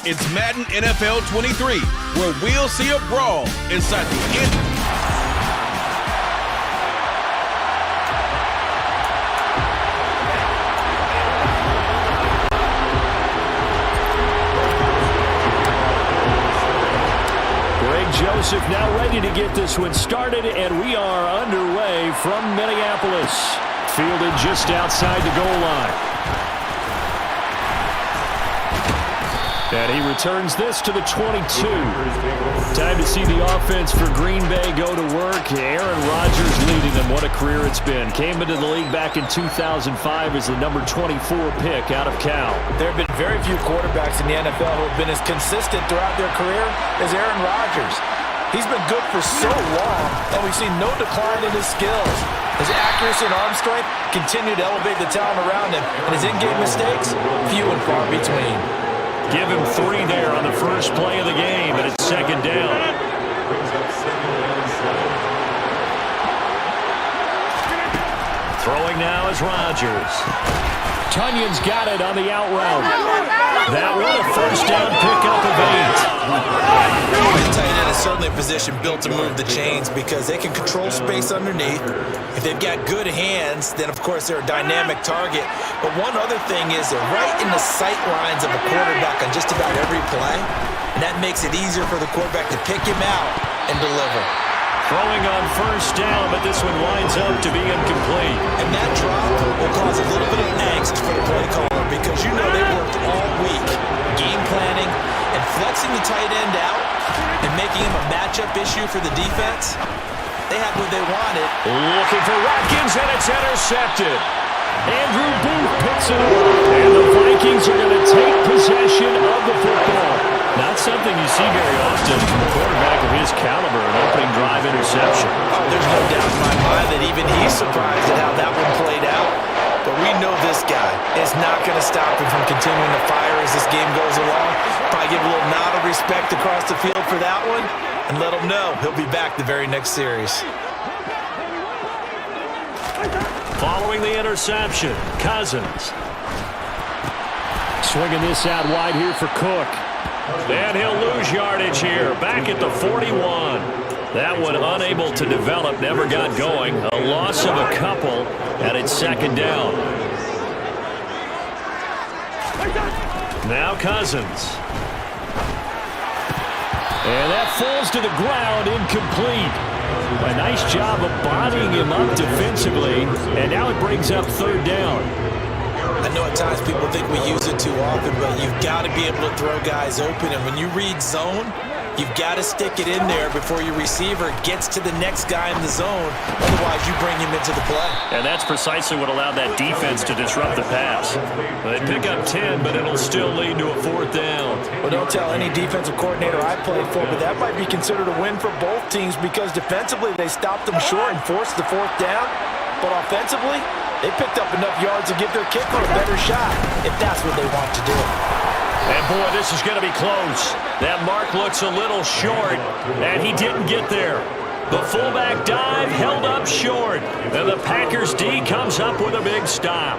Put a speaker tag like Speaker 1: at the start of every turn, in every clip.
Speaker 1: It's Madden NFL 23, where we'll see a brawl inside the end.
Speaker 2: Joseph now ready to get this one started, and we are underway from Minneapolis. Fielded just outside the goal line. And he returns this to the 22. Time to see the offense for Green Bay go to work. Aaron Rodgers leading them. What a career it's been. Came into the league back in 2005 as the number 24 pick out of Cal.
Speaker 3: There have been very few quarterbacks in the NFL who have been as consistent throughout their career as Aaron Rodgers. He's been good for so long, and we've seen no decline in his skills. His accuracy and arm strength continue to elevate the talent around him, and his in-game mistakes, few and far between.
Speaker 2: Give him 3 there on the first play of the game, and it's second down. Throwing now is Rodgers. Tunyon's got it on the out route. That one a first down pickup of 8.
Speaker 3: The tight end is certainly a position built to move the chains because they can control space underneath. If they've got good hands, then of course they're a dynamic target. But one other thing is they're right in the sight lines of a quarterback on just about every play. And that makes it easier for the quarterback to pick him out and deliver.
Speaker 2: Throwing on first down, but this one winds up to be incomplete.
Speaker 3: And that drop will cause a little bit of angst for the play caller because you know they worked all week game planning and flexing the tight end out and making him a matchup issue for the defense. They had what they wanted.
Speaker 2: Looking for Watkins, and it's intercepted. Andrew Booth picks it up, and the Vikings are going to take possession of the football. Not something you see very often from a quarterback of his caliber, an opening drive interception.
Speaker 3: Oh, there's no doubt in my mind that even he's surprised at how that one played out. But we know this guy is not going to stop him from continuing to fire as this game goes along. Probably give a little nod of respect across the field for that one and let him know he'll be back the very next series.
Speaker 2: Following the interception, Cousins. Swinging this out wide here for Cook. And he'll lose yardage here, back at the 41. That one unable to develop, never got going. A loss of a couple, and it's second down. Now Cousins. And that falls to the ground, incomplete. A nice job of bodying him up defensively, and now it brings up third down.
Speaker 3: I know at times people think we use it too often, but you've got to be able to throw guys open. And when you read zone, you've got to stick it in there before your receiver gets to the next guy in the zone. Otherwise, you bring him into the play.
Speaker 2: And that's precisely what allowed that defense to disrupt the pass. They pick up 10, but it'll still lead to a fourth down.
Speaker 3: Well, don't tell any defensive coordinator I played for, but that might be considered a win for both teams because defensively they stopped them short and forced the fourth down. But offensively, they picked up enough yards to give their kicker a better shot if that's what they want to do.
Speaker 2: And boy, this is going to be close. That mark looks a little short, and he didn't get there. The fullback dive held up short, and the Packers D comes up with a big stop.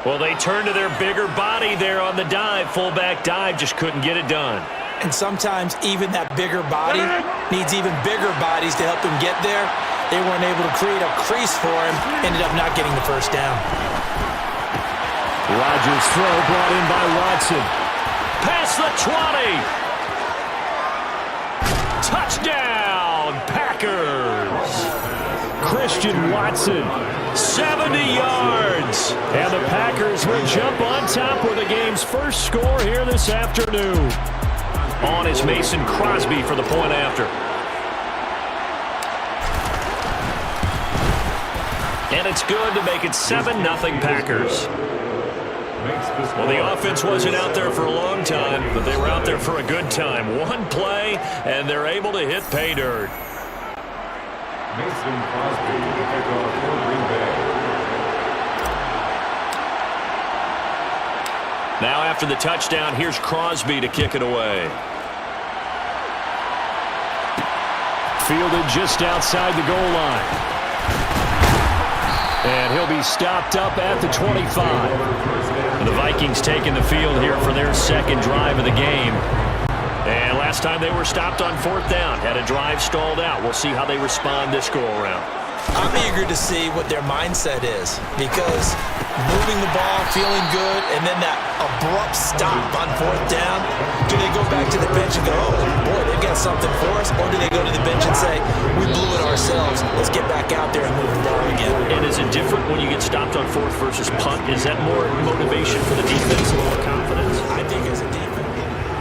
Speaker 2: Well, they turn to their bigger body there on the dive. Fullback dive just couldn't get it done.
Speaker 3: And sometimes even that bigger body needs even bigger bodies to help him get there. They weren't able to create a crease for him, ended up not getting the first down.
Speaker 2: Rodgers' throw brought in by Watson. Past the 20. Touchdown, Packers. Christian Watson, 70 yards. And the Packers will jump on top with the game's first score here this afternoon. On is Mason Crosby for the point after. And it's good to make it 7-0 Packers. Well, the offense wasn't out there for a long time, but they were out there for a good time. One play, and they're able to hit pay dirt.
Speaker 4: Mason Crosby, the kickoff for Green Bay.
Speaker 2: Now after the touchdown, here's Crosby to kick it away. Fielded just outside the goal line. And he'll be stopped up at the 25. And the Vikings taking the field here for their second drive of the game. And last time they were stopped on fourth down, had a drive stalled out. We'll see how they respond this go-around.
Speaker 3: I'm eager to see what their mindset is, because moving the ball, feeling good, and then that abrupt stop on fourth down, do they go back to the bench and go, oh, boy, they've got something for us, or do they go to the bench and say, we blew it ourselves, let's get back out there and move the ball again?
Speaker 2: And is it different when you get stopped on fourth versus punt? Is that more motivation for the defense and more confidence?
Speaker 3: I think as a defense.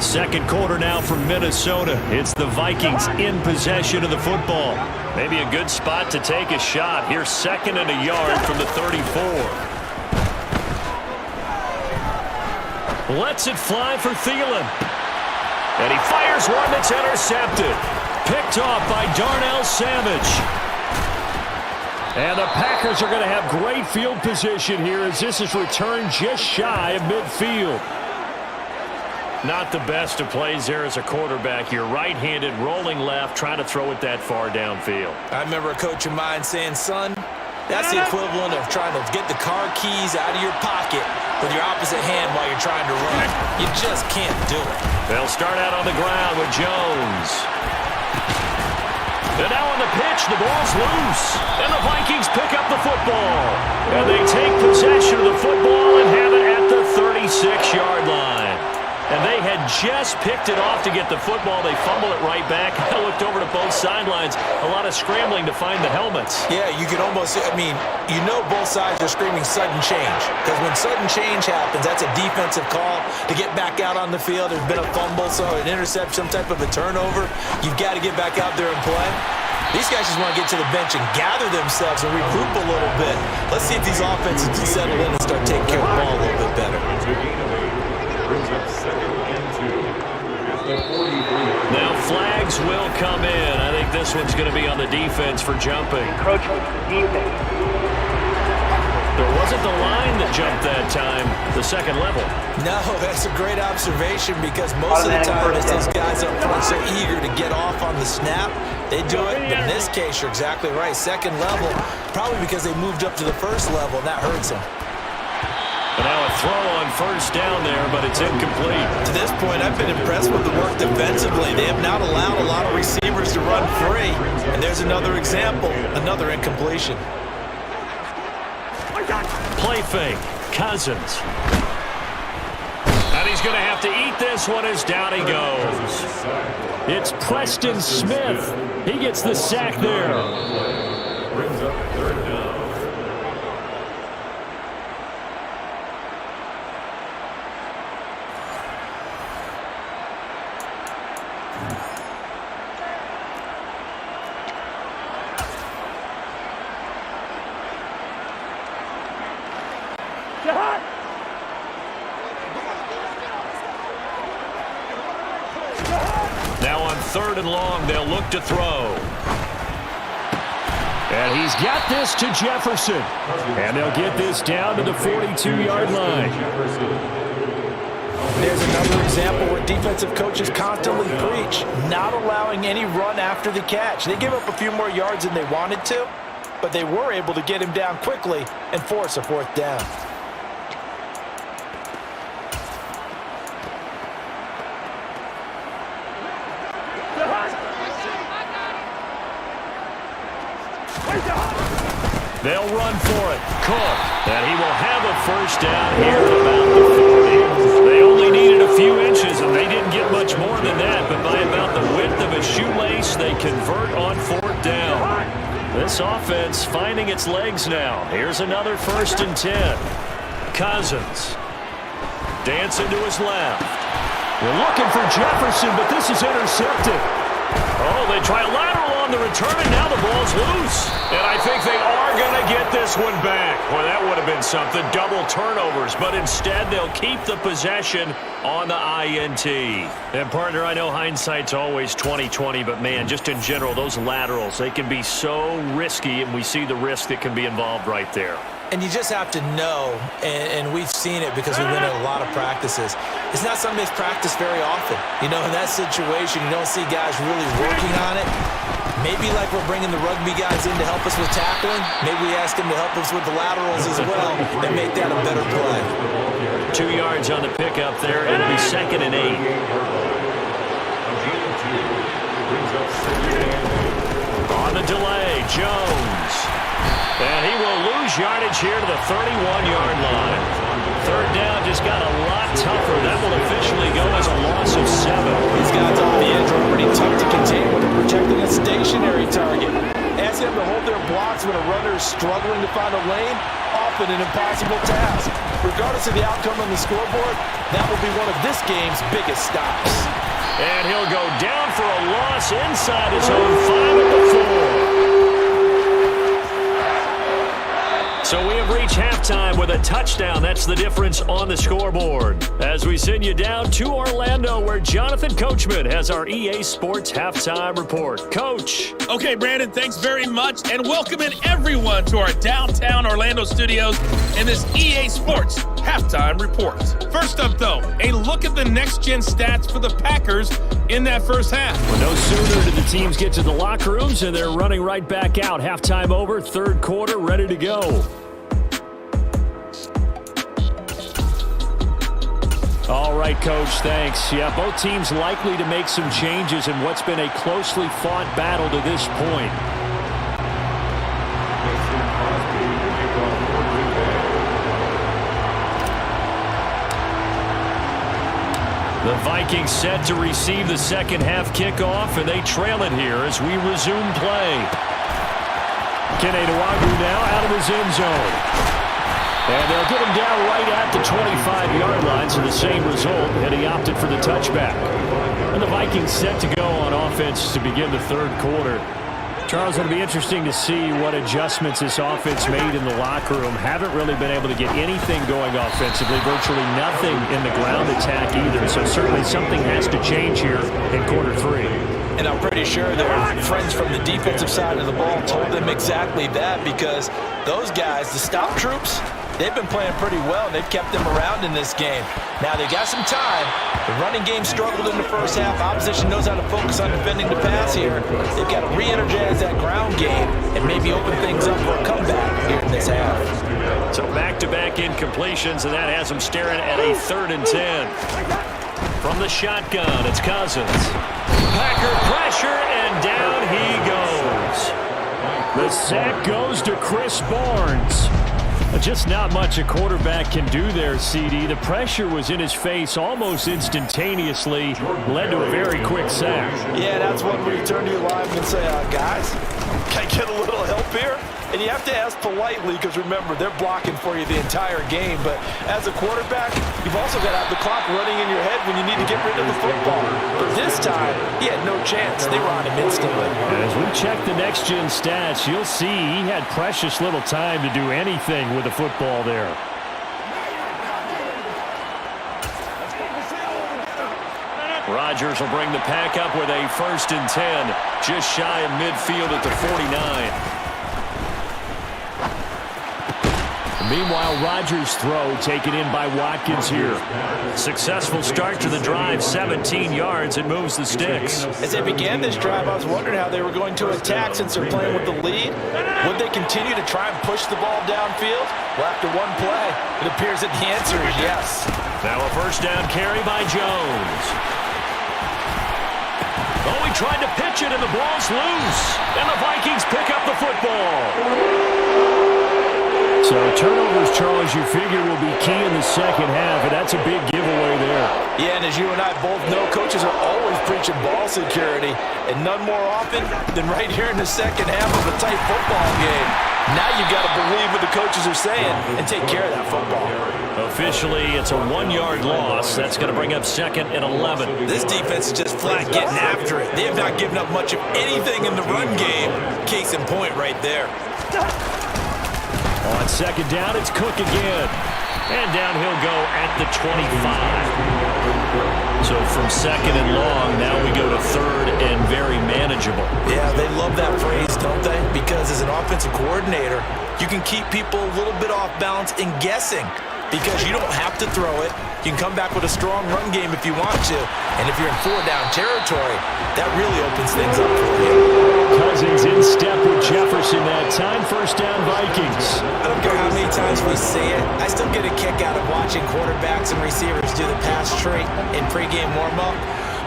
Speaker 2: Second quarter now from Minnesota. It's the Vikings in possession of the football. Maybe a good spot to take a shot. Here's 2nd and a yard from the 34. Lets it fly for Thielen. And he fires one that's intercepted. Picked off by Darnell Savage. And the Packers are going to have great field position here as this is returned just shy of midfield. Not the best of plays there as a quarterback. You're right-handed, rolling left, trying to throw it that far downfield.
Speaker 3: I remember a coach of mine saying, son, that's the equivalent of trying to get the car keys out of your pocket with your opposite hand while you're trying to run. You just can't do it.
Speaker 2: They'll start out on the ground with Jones. And now on the pitch, the ball's loose. And the Vikings pick up the football. And they take possession of the football and have it at the 36-yard line. And they had just picked it off to get the football. They fumble it right back. I looked over to both sidelines. A lot of scrambling to find the helmets.
Speaker 3: Yeah, you can almost, you know both sides are screaming sudden change. Because when sudden change happens, that's a defensive call to get back out on the field. There's been a fumble, so an interception, some type of a turnover. You've got to get back out there and play. These guys just want to get to the bench and gather themselves and regroup a little bit. Let's see if these offenses can settle in and start taking care of the ball a little bit better.
Speaker 4: Brings up 2nd and 2 at the 43.
Speaker 2: Now flags will come in. I think this one's going to be on the defense for jumping.
Speaker 5: Encroachment defense.
Speaker 2: There wasn't the line that jumped that time, the second level.
Speaker 3: No, that's a great observation because most of the time it's those guys up front so eager to get off on the snap. They do it, but in this case, you're exactly right. Second level, probably because they moved up to the first level, and that hurts them.
Speaker 2: And now a throw on first down there, but it's incomplete.
Speaker 3: To this point, I've been impressed with the work defensively. They have not allowed a lot of receivers to run free. And there's another example, another incompletion.
Speaker 2: Play fake, Cousins. And he's going to have to eat this one as down he goes. It's Preston Smith. He gets the sack there.
Speaker 4: Brings up 3rd down.
Speaker 2: Now on 3rd and long, they'll look to throw. And he's got this to Jefferson. And they'll get this down to the 42-yard line.
Speaker 3: There's another example where defensive coaches constantly preach, not allowing any run after the catch. They give up a few more yards than they wanted to, but they were able to get him down quickly and force a 4th down.
Speaker 2: They'll run for it. Cook. And he will have a first down here at about the 40. They only needed a few inches, and they didn't get much more than that. But by about the width of a shoelace, they convert on 4th down. This offense finding its legs now. Here's another 1st and 10. Cousins. Dancing to his left. They're looking for Jefferson, but this is intercepted. Oh, they try lateral on the return, and now the ball's loose. And I think they are going to get this one back. Well, that would have been something, double turnovers. But instead, they'll keep the possession on the INT. And, partner, I know hindsight's always 20/20, but, man, just in general, those laterals, they can be so risky, and we see the risk that can be involved right there.
Speaker 3: And you just have to know, and we've seen it because we've been at a lot of practices, it's not something that's practiced very often. You know, in that situation, you don't see guys really working on it. Maybe like we're bringing the rugby guys in to help us with tackling, maybe we ask them to help us with the laterals as well and make that a better play.
Speaker 2: 2 yards on the pickup there. It'll be 2nd and 8. On the delay, Jones. And he will lose yardage here to the 31-yard line. 3rd down just got a lot tougher. That will officially go as a loss of 7.
Speaker 3: These guys off the edge are pretty tough to contain when they're protecting a stationary target. Ask them to hold their blocks when a runner is struggling to find a lane, often an impossible task. Regardless of the outcome on the scoreboard, that will be one of this game's biggest stops.
Speaker 2: And he'll go down for a loss inside his own 5 at the 4. So we have reached halftime with a touchdown. That's the difference on the scoreboard. As we send you down to Orlando, where Jonathan Coachman has our EA Sports Halftime Report. Coach.
Speaker 1: Okay, Brandon, thanks very much, and welcoming everyone to our downtown Orlando studios in this EA Sports Halftime Report. First up, though, a look at the next-gen stats for the Packers in that first half.
Speaker 2: Well, no sooner did the teams get to the locker rooms, and they're running right back out. Halftime over, 3rd quarter, ready to go. All right, Coach, thanks. Yeah, both teams likely to make some changes in what's been a closely fought battle to this point. The Vikings set to receive the second half kickoff, and they trail it here as we resume play. Kenny Nwagu now out of his end zone. And they'll get him down right at the 25-yard line, so the same result, and he opted for the touchback. And the Vikings set to go on offense to begin the 3rd quarter. Charles, it'll be interesting to see what adjustments this offense made in the locker room. Haven't really been able to get anything going offensively, virtually nothing in the ground attack either. So certainly something has to change here in quarter 3.
Speaker 3: And I'm pretty sure their friends from the defensive side of the ball told them exactly that, because those guys, the stop troops, they've been playing pretty well. They've kept them around in this game. Now they got some time. The running game struggled in the first half. Opposition knows how to focus on defending the pass here. They've got to re-energize that ground game and maybe open things up for a comeback here in this half.
Speaker 2: So back-to-back incompletions, and that has them staring at a 3rd and 10. From the shotgun, it's Cousins. Packer pressure, and down he goes. The sack goes to Chris Barnes. Just not much a quarterback can do there, CD. The pressure was in his face almost instantaneously, led to a very quick sack.
Speaker 3: Yeah, that's when you turn to your lineman and say, guys, can I get a little help here? And you have to ask politely, because remember, they're blocking for you the entire game. But as a quarterback, you've also got to have the clock running in your head when you need to get rid of the football. But this time, he had no chance. They were on him instantly.
Speaker 2: As we check the next-gen stats, you'll see he had precious little time to do anything with the football there. Rodgers will bring the pack up with a 1st and 10, just shy of midfield at the 49. Meanwhile, Rodgers' throw taken in by Watkins here. Successful start to the drive, 17 yards, and moves the sticks.
Speaker 3: As they began this drive, I was wondering how they were going to attack since they're playing with the lead. Would they continue to try and push the ball downfield? Well, after one play, it appears that the answer is yes.
Speaker 2: Now a 1st down carry by Jones. Oh, he tried to pitch it, and the ball's loose. And the Vikings pick up the football. So turnovers, Charles, you figure will be key in the second half, and that's a big giveaway there.
Speaker 3: Yeah, and as you and I both know, coaches are always preaching ball security, and none more often than right here in the second half of a tight football game. Now you've got to believe what the coaches are saying and take care of that football.
Speaker 2: Officially, it's a 1-yard loss. That's going to bring up 2nd and 11.
Speaker 3: This defense is just flat getting after it. They have not given up much of anything in the run game. Case in point right there.
Speaker 2: On 2nd down, it's Cook again. And down he'll go at the 25. So from second and long, now we go to third and very manageable.
Speaker 3: Yeah, they love that phrase, don't they? Because as an offensive coordinator, you can keep people a little bit off balance and guessing because you don't have to throw it. You can come back with a strong run game if you want to. And if you're in four-down territory, that really opens things up for you.
Speaker 2: Cousins in step with Jefferson that time. First down, Vikings.
Speaker 3: I don't care how many times we see it. I still get a kick out of watching quarterbacks and receivers do the pass tree in pregame warm-up.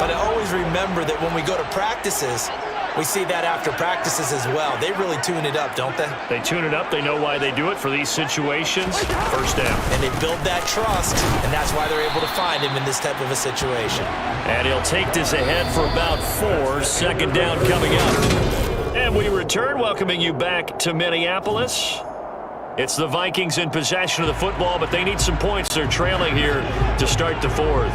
Speaker 3: But I always remember that when we go to practices, we see that after practices as well. They really tune it up, don't they?
Speaker 2: They tune it up. They know why they do it for these situations. First down.
Speaker 3: And they build that trust, and that's why they're able to find him in this type of a situation.
Speaker 2: And he'll take this ahead for about 4. Second down coming up. And we return, welcoming you back to Minneapolis. It's the Vikings in possession of the football, but they need some points. They're trailing here to start the fourth.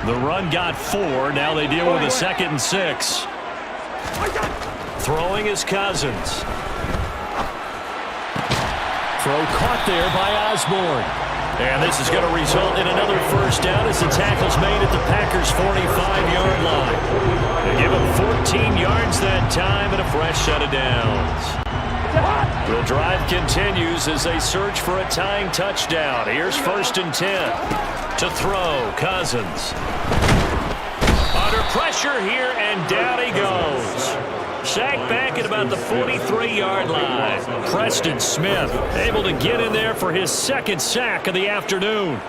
Speaker 2: The run got 4. Now they deal with a 2nd and 6. Throwing is Cousins. Throw caught there by Osborne. And this is going to result in another first down as the tackle's made at the Packers' 45-yard line. They give him 14 yards that time and a fresh set of downs. The drive continues as they search for a tying touchdown. Here's 1st and 10. To throw, Cousins. Under pressure here, and down he goes. Sacked back at about the 43-yard line. Preston Smith able to get in there for his 2nd sack of the afternoon.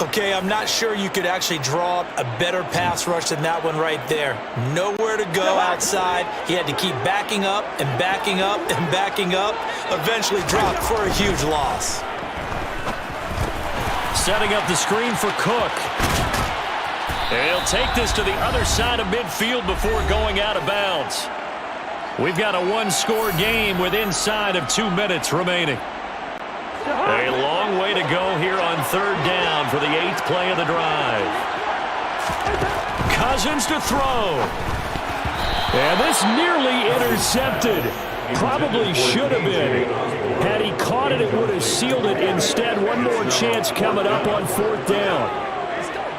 Speaker 3: Okay, I'm not sure you could actually draw up a better pass rush than that one right there. Nowhere to go outside. He had to keep backing up and backing up and backing up. Eventually dropped for a huge loss.
Speaker 2: Setting up the screen for Cook. And he'll take this to the other side of midfield before going out of bounds. We've got a one-score game with inside of 2 minutes remaining. A long way to go here on 3rd down for the 8th play of the drive. Cousins to throw. And this nearly intercepted. Probably should have been. Had he caught it, it would have sealed it. Instead, one more chance coming up on 4th down.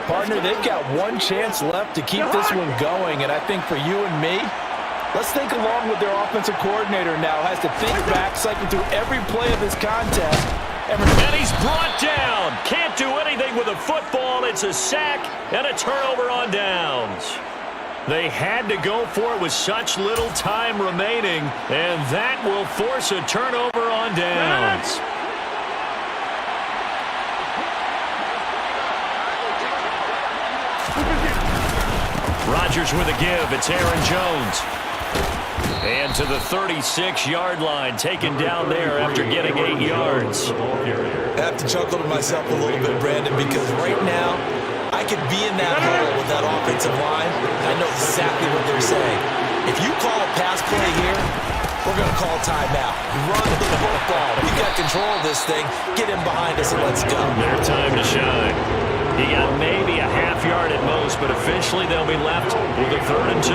Speaker 3: Partner, they've got one chance left to keep this one going, and I think for you and me, let's think along with their offensive coordinator now. Has to think back, cycle through every play of this contest.
Speaker 2: And he's brought down. Can't do anything with a football. It's a sack and a turnover on downs. They had to go for it with such little time remaining, and that will force a turnover on downs. Rodgers with a give. It's Aaron Jones. And to the 36-yard line, taken down there after getting 8 yards.
Speaker 3: I have to chuckle to myself a little bit, Brandon, because right now, I could be in that hole with that offensive line. I know exactly what they're saying. If you call a pass play here, we're going to call timeout. Run the football. You got control of this thing. Get in behind us and let's go.
Speaker 2: Their time to shine. He got maybe a half yard at most, but officially they'll be left with a 3rd and 2.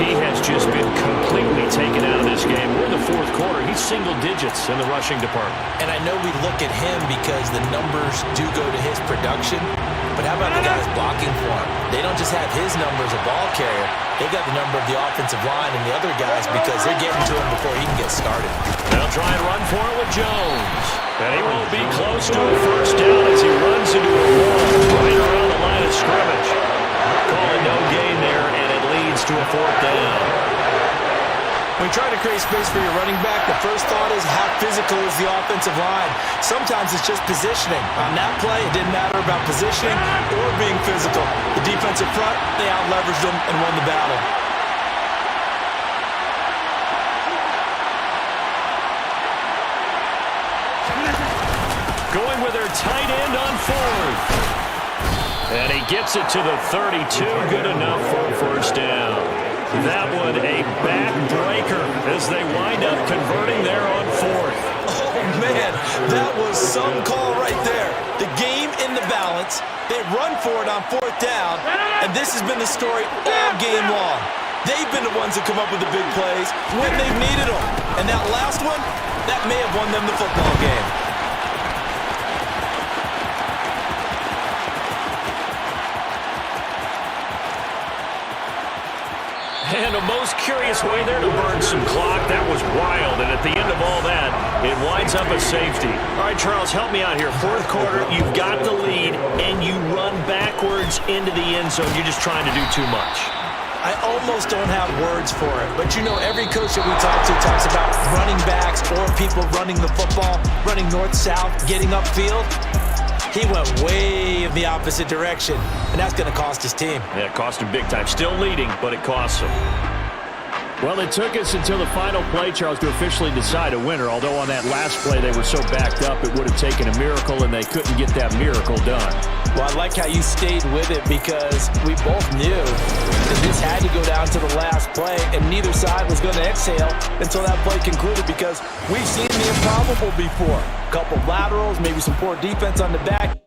Speaker 2: He has just been completely taken out of this game. We're in the 4th quarter. He's single digits in the rushing department.
Speaker 3: And I know we look at him because the numbers do go to his production, but how about the guys blocking for him? They don't just have his number as a ball carrier. They got the number of the offensive line and the other guys because they're getting to him before he can get started.
Speaker 2: They'll try and run for it with Jones. And he won't be close to a first down as he runs into a wall right around the line of scrimmage. Calling no gain there, and it leads to a 4th down.
Speaker 3: When you try to create space for your running back, the first thought is how physical is the offensive line. Sometimes it's just positioning. On that play, it didn't matter about positioning or being physical. The defensive front, they out-leveraged them and won the battle.
Speaker 2: Going with their tight end on 4th. And he gets it to the 32. Good enough for a first down. That one a backbreaker as they wind up converting there on 4th.
Speaker 3: Oh, man, that was some call right there. The game in the balance. They run for it on 4th down, and this has been the story all game long. They've been the ones that come up with the big plays when they've needed them. And that last one, that may have won them the football game.
Speaker 2: easiest way there to burn some clock. That was wild, and at the end of all that, it winds up a safety. All right, Charles, help me out here. Fourth quarter, you've got the lead, and you run backwards into the end zone. You're just trying to do too much.
Speaker 3: I almost don't have words for it, but you know every coach that we talk to talks about running backs or people running the football, running north-south, getting upfield. He went way in the opposite direction, and that's going to cost his team.
Speaker 2: Yeah, it cost him big time. Still leading, but it costs him.
Speaker 5: Well, it took us until the final play, Charles, to officially decide a winner. Although on that last play they were so backed up, it would have taken a miracle, and they couldn't get that miracle done.
Speaker 3: Well, I like how you stayed with it because we both knew that this had to go down to the last play, and neither side was going to exhale until that play concluded because we've seen the improbable before. A couple laterals, maybe some poor defense on the back.